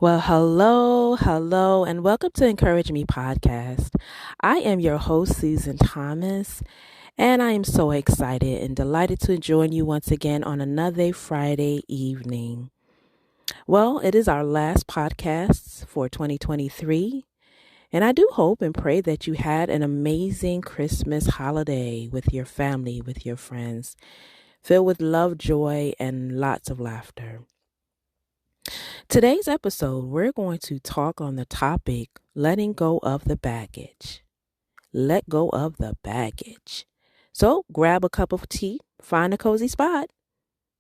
Well, hello, and welcome to Encourage Me podcast. I am your host, Susan Thomas, and I am so excited and delighted to join you once again on another Friday evening. Well, it is our last podcast for 2023, and I do hope and pray that you had an amazing Christmas holiday with your family, with your friends, filled with love, joy, and lots of laughter. Today's episode, we're going to talk on the topic letting go of the baggage. Let go of the baggage. So grab a cup of tea, find a cozy spot,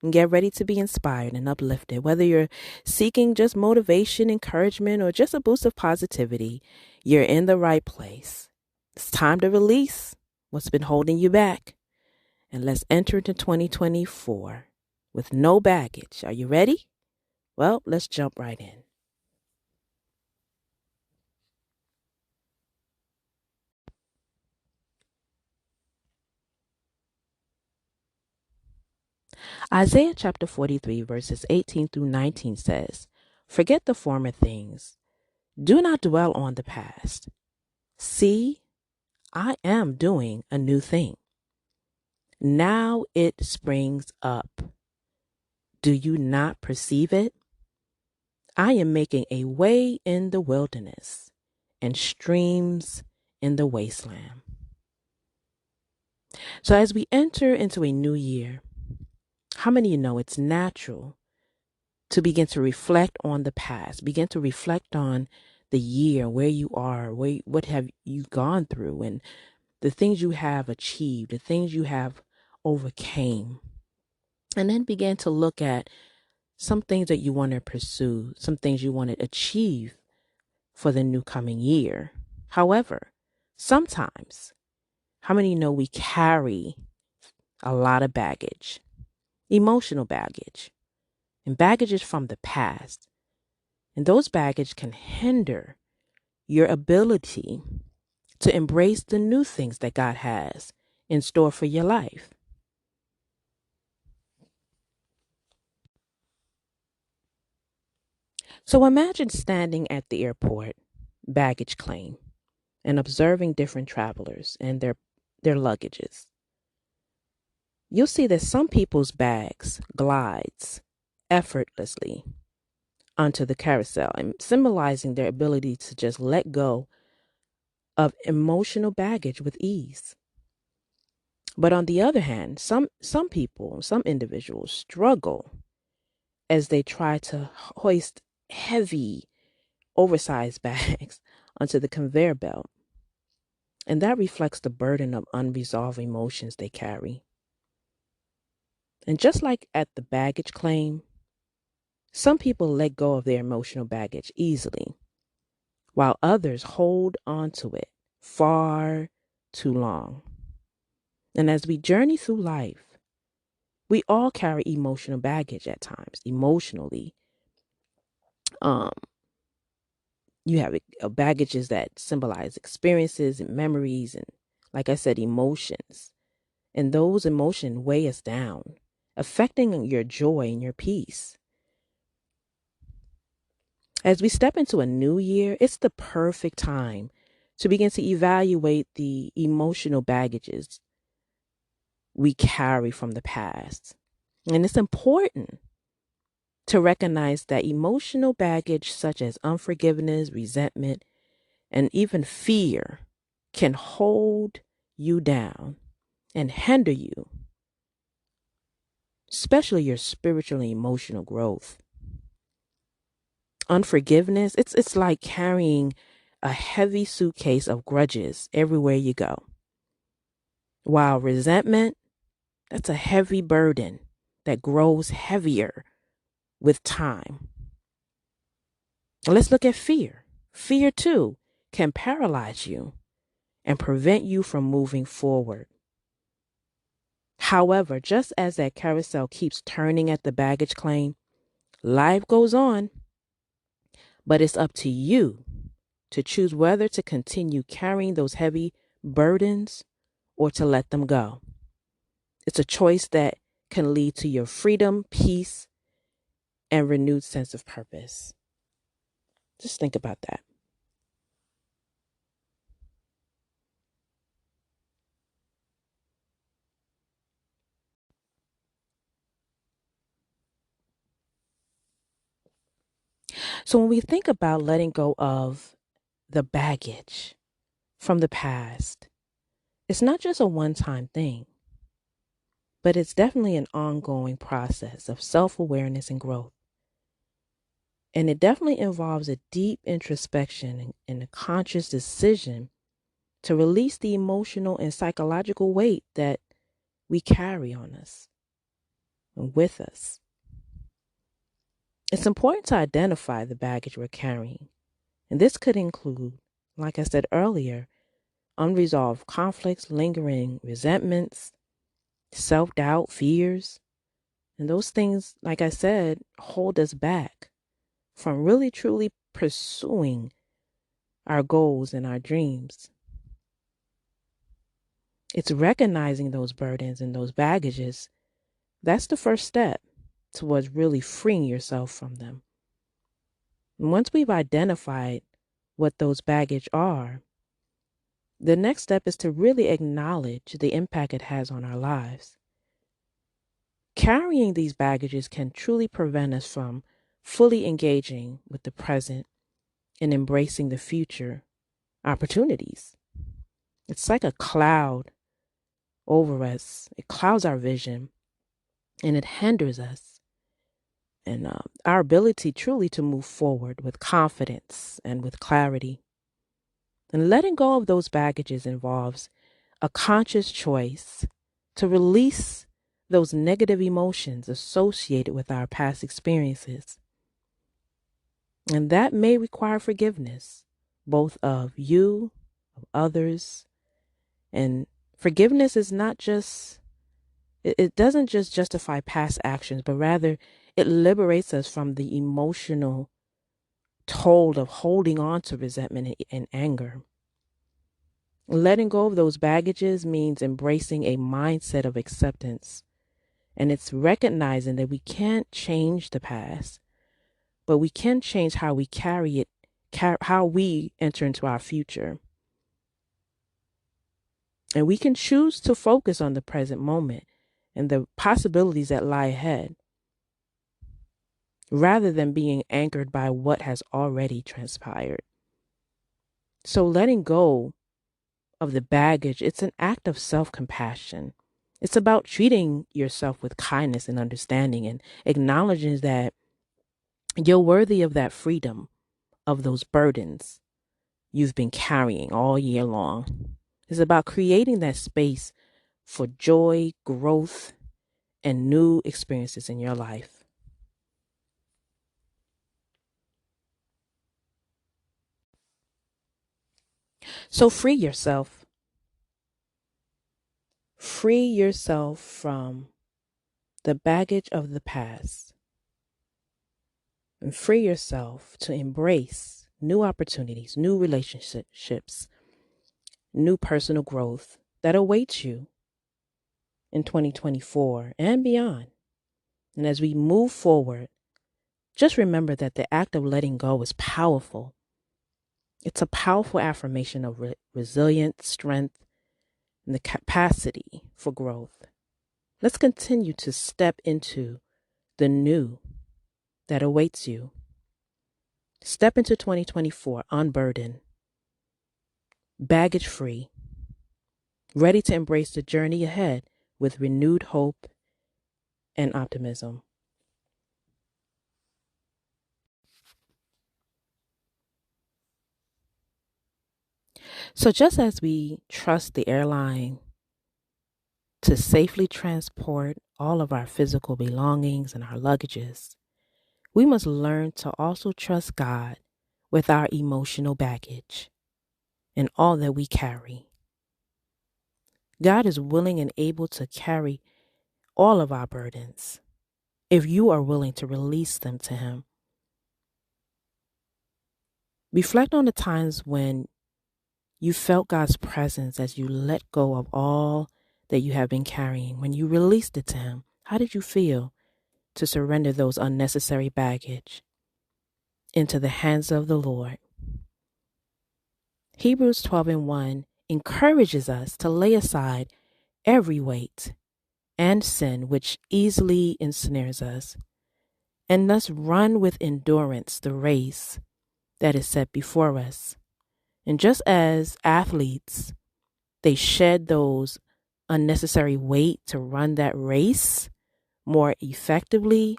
and get ready to be inspired and uplifted. Whether you're seeking just motivation, encouragement, or just a boost of positivity, you're in the right place. It's time to release what's been holding you back. And let's enter into 2024 with no baggage. Are you ready? Well, let's jump right in. Isaiah chapter 43, verses 18 through 19 says, "Forget the former things. Do not dwell on the past. See, I am doing a new thing. Now it springs up. Do you not perceive it? I am making a way in the wilderness and streams in the wasteland." So as we enter into a new year, how many of you know it's natural to begin to reflect on the past, begin to reflect on the year, where you are, what have you gone through, and the things you have achieved, the things you have overcame, and then begin to look at some things that you want to pursue, some things you want to achieve for the new coming year. However, sometimes, how many know we carry a lot of baggage, emotional baggage, and baggages from the past? And those baggage can hinder your ability to embrace the new things that God has in store for your life. So imagine standing at the airport baggage claim and observing different travelers and their luggages. You'll see that some people's bags glides effortlessly onto the carousel and symbolizing their ability to just let go of emotional baggage with ease. But on the other hand, some people, some individuals struggle as they try to hoist heavy, oversized bags onto the conveyor belt. And that reflects the burden of unresolved emotions they carry. And just like at the baggage claim, some people let go of their emotional baggage easily, while others hold onto it far too long. And as we journey through life, we all carry emotional baggage at times. Emotionally, um, you have baggages that symbolize experiences and memories, and, like I said, emotions. And those emotions weigh us down, affecting your joy and your peace. As we step into a new year, it's the perfect time to begin to evaluate the emotional baggages we carry from the past. And it's important to recognize that emotional baggage, such as unforgiveness, resentment, and even fear, can hold you down and hinder you, especially your spiritual and emotional growth. Unforgiveness, it's like carrying a heavy suitcase of grudges everywhere you go. While resentment, that's a heavy burden that grows heavier with time. Let's look at fear. Fear, too, can paralyze you and prevent you from moving forward. However, just as that carousel keeps turning at the baggage claim, life goes on, but it's up to you to choose whether to continue carrying those heavy burdens or to let them go. It's a choice that can lead to your freedom, peace, and renewed sense of purpose. Just think about that. So when we think about letting go of the baggage from the past, it's not just a one time thing, but it's definitely an ongoing process of self awareness and growth. And it definitely involves a deep introspection and a conscious decision to release the emotional and psychological weight that we carry on us and with us. It's important to identify the baggage we're carrying. And this could include, like I said earlier, unresolved conflicts, lingering resentments, self doubt, fears. And those things, like I said, hold us back from really truly pursuing our goals and our dreams. It's recognizing those burdens and those baggages. That's the first step towards really freeing yourself from them. And once we've identified what those baggage are, the next step is to really acknowledge the impact it has on our lives. Carrying these baggages can truly prevent us from fully engaging with the present and embracing the future opportunities. It's like a cloud over us. It clouds our vision and it hinders us and our ability truly to move forward with confidence and with clarity. And letting go of those baggages involves a conscious choice to release those negative emotions associated with our past experiences. And that may require forgiveness, both of you, of others. And forgiveness is not just, it doesn't just justify past actions, but rather it liberates us from the emotional toll of holding on to resentment and anger. Letting go of those baggages means embracing a mindset of acceptance. And it's recognizing that we can't change the past, but we can change how we carry it, how we enter into our future. And we can choose to focus on the present moment and the possibilities that lie ahead, rather than being anchored by what has already transpired. So letting go of the baggage, it's an act of self-compassion. It's about treating yourself with kindness and understanding and acknowledging that you're worthy of that freedom, of those burdens you've been carrying all year long. It's about creating that space for joy, growth, and new experiences in your life. So free yourself. Free yourself from the baggage of the past and free yourself to embrace new opportunities, new relationships, new personal growth that awaits you in 2024 and beyond. And as we move forward, just remember that the act of letting go is powerful. It's a powerful affirmation of resilience, strength, and the capacity for growth. Let's continue to step into the new that awaits you. Step into 2024 unburdened, baggage free, ready to embrace the journey ahead with renewed hope and optimism. So, just as we trust the airline to safely transport all of our physical belongings and our luggages, we must learn to also trust God with our emotional baggage and all that we carry. God is willing and able to carry all of our burdens if you are willing to release them to Him. Reflect on the times when you felt God's presence as you let go of all that you have been carrying, when you released it to Him. How did you feel to surrender those unnecessary baggage? into the hands of the Lord. Hebrews 12:1 encourages us to lay aside every weight and sin which easily ensnares us, and thus run with endurance the race that is set before us. And just as athletes, they shed those unnecessary weight to run that race more effectively,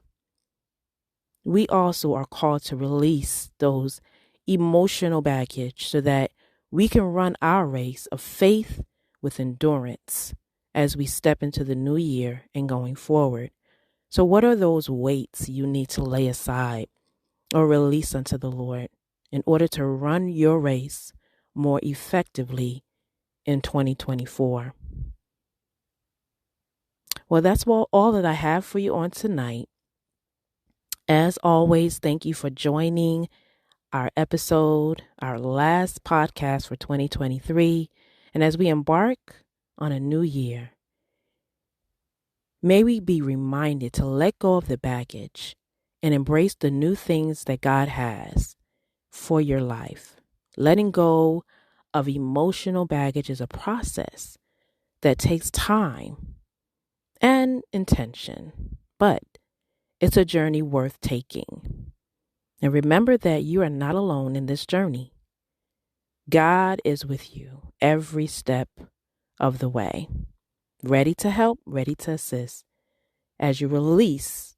we also are called to release those emotional baggage so that we can run our race of faith with endurance as we step into the new year and going forward. So what are those weights you need to lay aside or release unto the Lord in order to run your race more effectively in 2024? Well, that's all that I have for you on tonight. As always, thank you for joining our episode, our last podcast for 2023. And as we embark on a new year, may we be reminded to let go of the baggage and embrace the new things that God has for your life. Letting go of emotional baggage is a process that takes time and intention, but it's a journey worth taking. And remember that you are not alone in this journey. God is with you every step of the way, ready to help, ready to assist as you release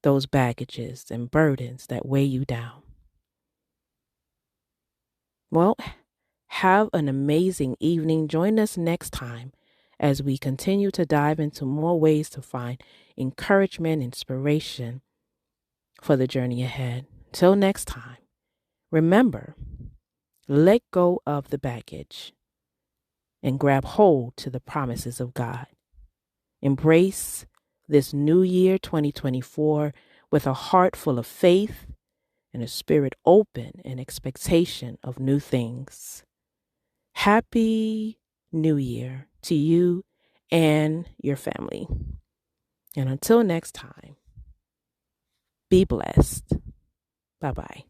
those baggages and burdens that weigh you down. Well, have an amazing evening. Join us next time as we continue to dive into more ways to find encouragement, inspiration for the journey ahead. Till next time, remember, let go of the baggage and grab hold to the promises of God. Embrace this new year, 2024, with a heart full of faith and a spirit open in expectation of new things. Happy New Year to you and your family. And until next time, be blessed. Bye-bye.